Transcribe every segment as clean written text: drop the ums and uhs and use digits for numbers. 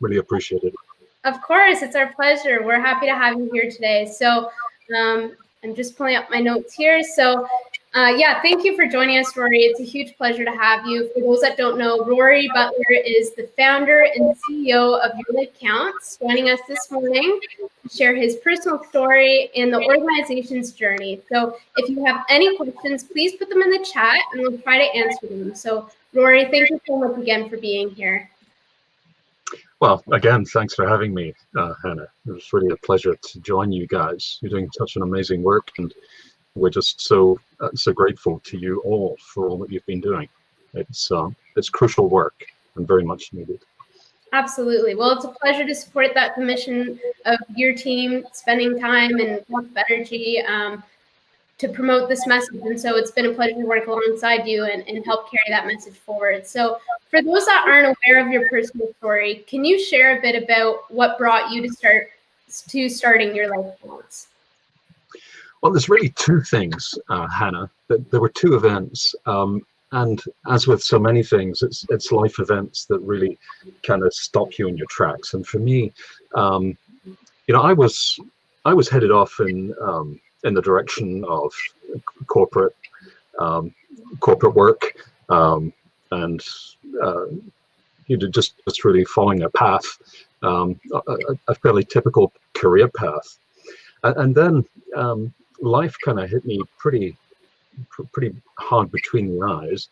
Really appreciate it. Of course, it's our pleasure. We're happy to have you here today. So I'm just pulling up my notes here. So yeah, thank you for joining us, Rory. It's a huge pleasure to have you. For those that don't know, Rory Butler is the founder and CEO of Your Life Counts, joining us this morning to share his personal story and the organization's journey. So if you have any questions, please put them in the chat and we'll try to answer them. So Rory, thank you so much again for being here. Well, again, thanks for having me, Hannah. It was really a pleasure to join you guys. You're doing such an amazing work, and we're just so grateful to you all for all that you've been doing. It's crucial work and very much needed. Absolutely. Well, it's a pleasure to support the mission of your team, spending time and lots of energy to promote this message. And so it's been a pleasure to work alongside you and help carry that message forward. So for those that aren't aware of your personal story, can you share a bit about what brought you to starting Your Life Counts? Well, there's really two things, Hannah. There were two events. And as with so many things, it's life events that really kind of stop you in your tracks. And for me, you know, I was headed off in the direction of corporate work, and you know, just really following a path, a fairly typical career path, and then life kind of hit me pretty hard between the eyes.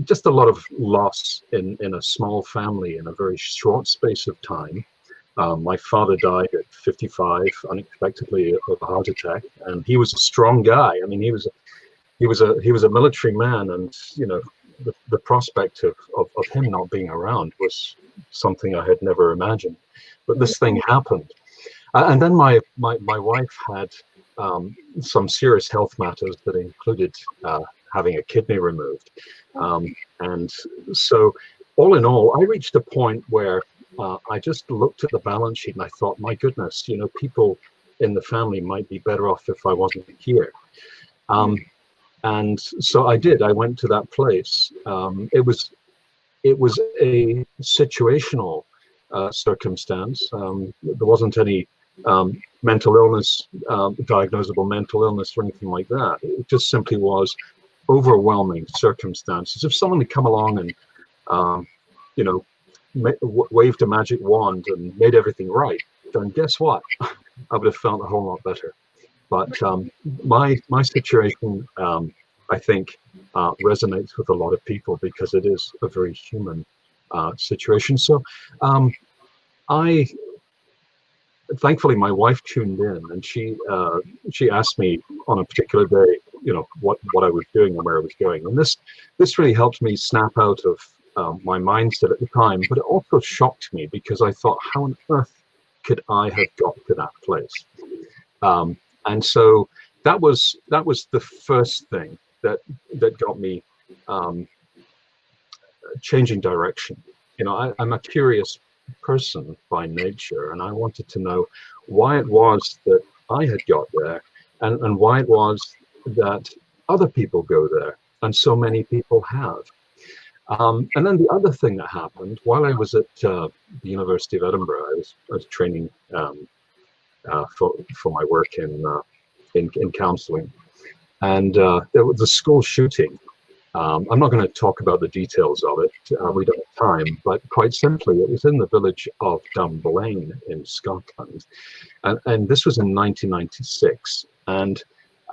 Just a lot of loss in a small family in a very short space of time. My father died at 55 unexpectedly of a heart attack, and he was a strong guy. I mean, he was a military man, and you know, the prospect of him not being around was something I had never imagined. But this thing happened, and then my wife had some serious health matters that included having a kidney removed, and so all in all, I reached a point where I just looked at the balance sheet and I thought, my goodness, you know, people in the family might be better off if I wasn't here. And so I did. I went to that place. It was a situational circumstance. There wasn't any mental illness, diagnosable mental illness or anything like that. It just simply was overwhelming circumstances. If someone had come along and, you know, waved a magic wand and made everything right, then guess what? I would have felt a whole lot better. But my situation, I think, resonates with a lot of people because it is a very human situation. So thankfully my wife tuned in, and she asked me on a particular day, you know, what I was doing and where I was going, and this really helped me snap out of my mindset at the time. But it also shocked me because I thought, how on earth could I have got to that place? And so that was the first thing that got me changing direction. You know, I'm a curious person by nature, and I wanted to know why it was that I had got there, and why it was that other people go there, and so many people have. And then the other thing that happened while I was at the University of Edinburgh, I was training for my work in counselling, and there was a school shooting. I'm not going to talk about the details of it. We don't have time, but quite simply, it was in the village of Dunblane in Scotland, and this was in 1996. And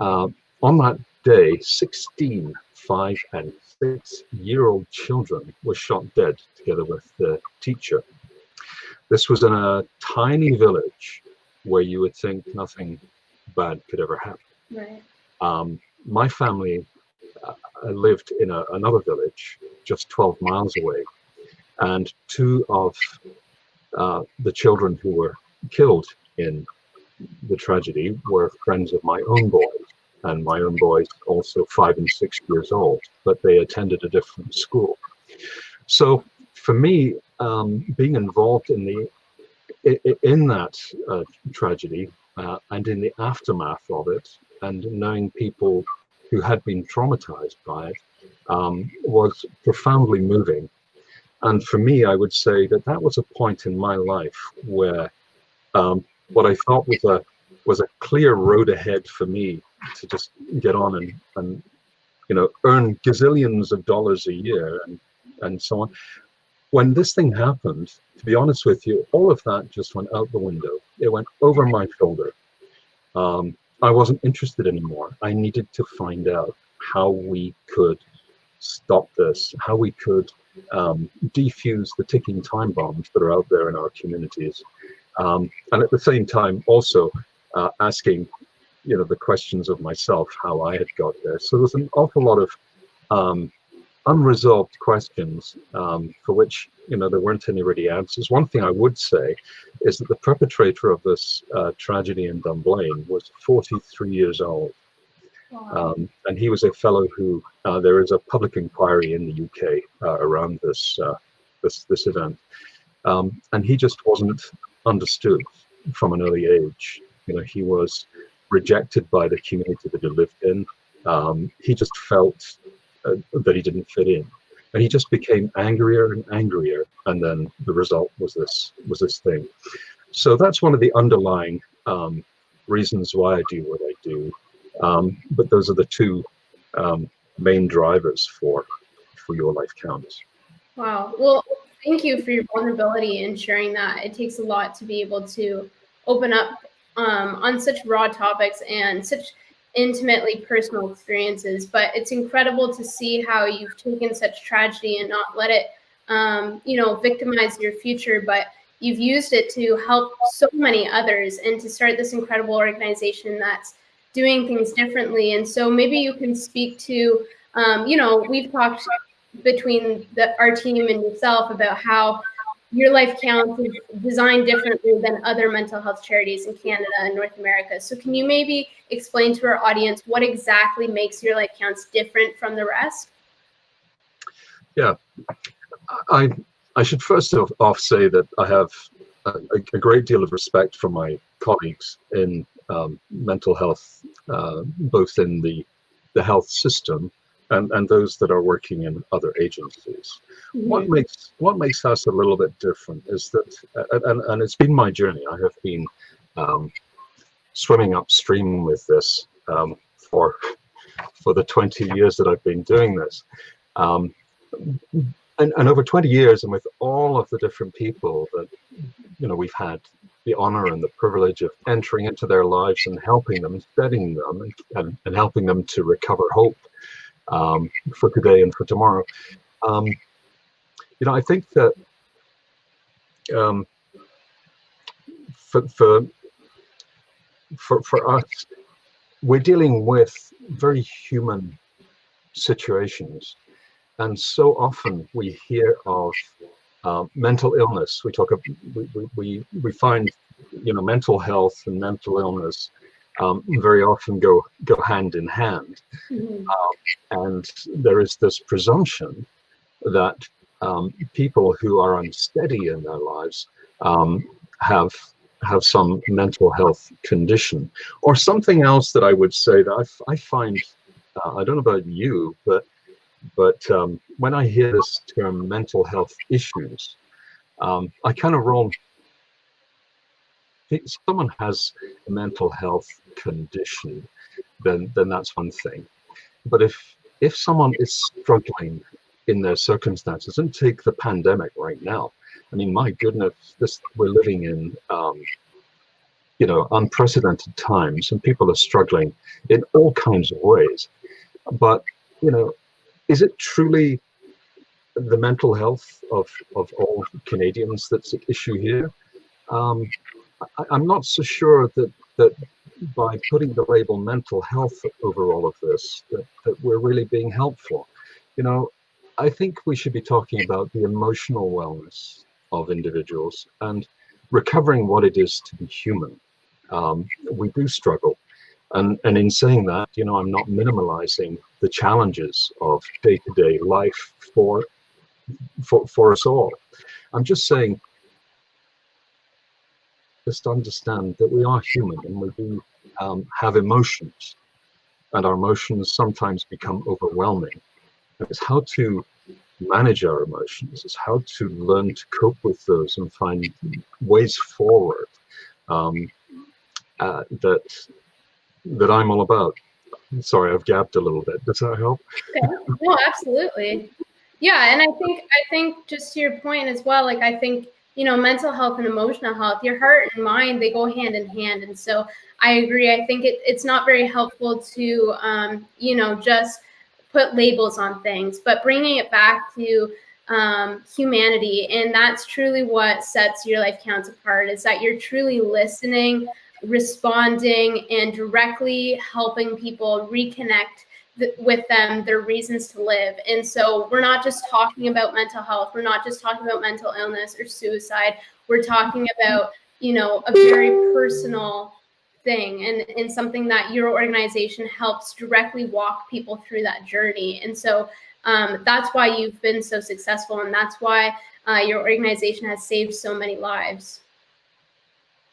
on that day, 16 5- and 6-year-old children were shot dead together with the teacher. This was in a tiny village where you would think nothing bad could ever happen. Right. My family lived in another village just 12 miles away, and two of the children who were killed in the tragedy were friends of my own boys. And my own boys also 5 and 6 years old, but they attended a different school. So for me, being involved in that tragedy and in the aftermath of it, and knowing people who had been traumatized by it, was profoundly moving. And for me, I would say that that was a point in my life where what I thought was a clear road ahead for me to just get on and earn gazillions of dollars a year and so on. When this thing happened, to be honest with you, all of that just went out the window. It went over my shoulder. I wasn't interested anymore. I needed to find out how we could stop this, how we could defuse the ticking time bombs that are out there in our communities. And at the same time, also asking, the questions of myself, how I had got there. So there's an awful lot of unresolved questions for which, there weren't any ready answers. One thing I would say is that the perpetrator of this tragedy in Dunblane was 43 years old. Wow. And he was a fellow who, there is a public inquiry in the UK around this event. And he just wasn't understood from an early age. He was rejected by the community that he lived in. He just felt that he didn't fit in. And he just became angrier and angrier. And then the result was this thing. So that's one of the underlying reasons why I do what I do. But those are the two main drivers for Your Life Counts. Wow. Well, thank you for your vulnerability and sharing that. It takes a lot to be able to open up on such raw topics and such intimately personal experiences. But it's incredible to see how you've taken such tragedy and not let it, victimize your future, but you've used it to help so many others and to start this incredible organization that's doing things differently. And so maybe you can speak to, we've talked between our team and yourself about how Your Life Counts is designed differently than other mental health charities in Canada and North America. So can you maybe explain to our audience what exactly makes Your Life Counts different from the rest? Yeah, I should first off say that I have a great deal of respect for my colleagues in mental health, both in the health system and those that are working in other agencies. Mm-hmm. What makes us a little bit different is that, and it's been my journey. I have been swimming upstream with this for the 20 years that I've been doing this. And over 20 years, and with all of the different people that we've had the honor and the privilege of entering into their lives and helping them, steadying them, and helping them to recover hope for today and for tomorrow. I think that for us, we're dealing with very human situations. And so often we hear of mental illness. We find mental health and mental illness very often go hand in hand. Mm-hmm. And there is this presumption that people who are unsteady in their lives have some mental health condition or something else that I would say that I find, I don't know about you, but when I hear this term mental health issues, I kind of roll. If someone has a mental health condition, then that's one thing. But if someone is struggling in their circumstances, and take the pandemic right now, I mean, my goodness, we're living in unprecedented times, and people are struggling in all kinds of ways. But is it truly the mental health of all Canadians that's at issue here? I'm not so sure that by putting the label mental health over all of this, that we're really being helpful. I think we should be talking about the emotional wellness of individuals and recovering what it is to be human. We do struggle. And in saying that, I'm not minimalizing the challenges of day-to-day life for us all. I'm just saying, just understand that we are human and we do have emotions, and our emotions sometimes become overwhelming. And it's how to manage our emotions, is how to learn to cope with those and find ways forward, that I'm all about. Sorry, I've gabbed a little bit. Does that help? Okay. No, absolutely. Yeah, and I think just to your point as well, like I think, you know, mental health and emotional health, your heart and mind, they go hand in hand. And so I agree. I think it's not very helpful to, you know, just put labels on things, but bringing it back to humanity. And that's truly what sets Your Life Counts apart, is that you're truly listening, responding, and directly helping people reconnect with them, their reasons to live. And so we're not just talking about mental health. We're not just talking about mental illness or suicide. We're talking about, you know, a very personal thing, and something that your organization helps directly walk people through that journey. And so that's why you've been so successful, and that's why your organization has saved so many lives.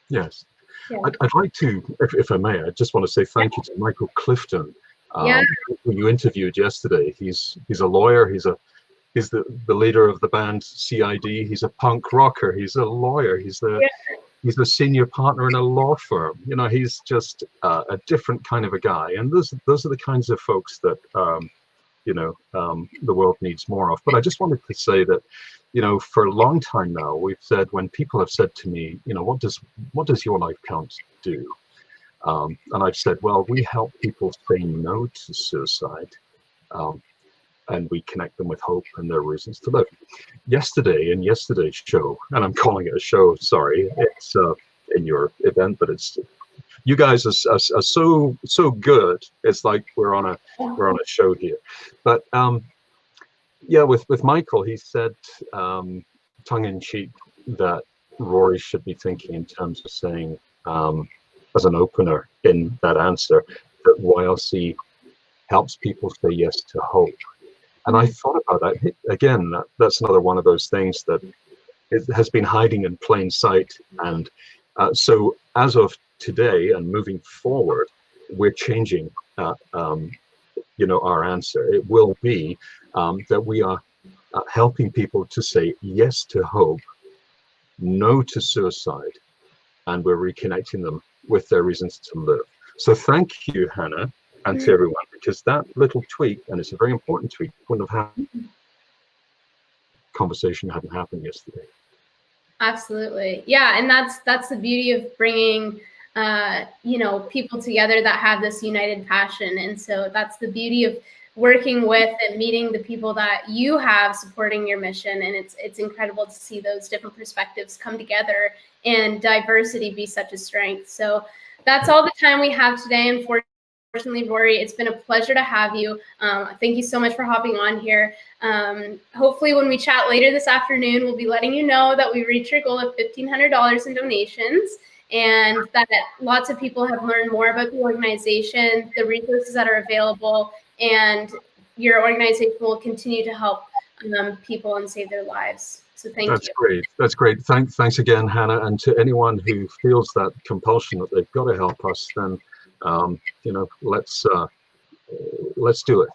Yes. Yeah. I'd like to, if I may, I just want to say thank you to Michael Clifton, who you interviewed yesterday. He's a lawyer. He's the leader of the band CID. He's a punk rocker. He's a lawyer. He's the senior partner in a law firm. You know, he's just a different kind of a guy. And those are the kinds of folks that you know, the world needs more of. But I just wanted to say that, you know, for a long time now, we've said, when people have said to me, you know, what does Your Life Count do? And I've said, well, we help people say no to suicide, and we connect them with hope and their reasons to live. Yesterday, in yesterday's show, and I'm calling it a show, sorry, it's in your event, but it's, you guys are so good. It's like we're on a show here. But yeah, with Michael, he said, tongue in cheek, that Rory should be thinking in terms of saying, as an opener in that answer, that YLC helps people say yes to hope. And I thought about that again. That's another one of those things that it has been hiding in plain sight. And so as of today and moving forward, we're changing, you know, our answer. It will be that we are helping people to say yes to hope, no to suicide, and we're reconnecting them with their reasons to live. So thank you, Hannah, and to everyone, because that little tweak, and it's a very important tweak, wouldn't have happened. Conversation hadn't happened yesterday. Absolutely. Yeah. And that's the beauty of bringing, you know, people together that have this united passion. And so that's the beauty of working with and meeting the people that you have supporting your mission. And it's incredible to see those different perspectives come together and diversity be such a strength. So that's all the time we have today. Unfortunately, Rory, it's been a pleasure to have you. Thank you so much for hopping on here. Hopefully when we chat later this afternoon, we'll be letting you know that we reached your goal of $1,500 in donations, and that lots of people have learned more about the organization, the resources that are available, and your organization will continue to help people and save their lives. So thank you. That's great. That's great. Thanks again, Hannah. And to anyone who feels that compulsion that they've got to help us, then you know, let's do it.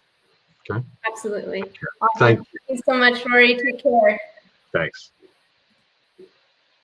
Okay. Absolutely. Awesome. Thank you so much, Rory. Take care. Thanks.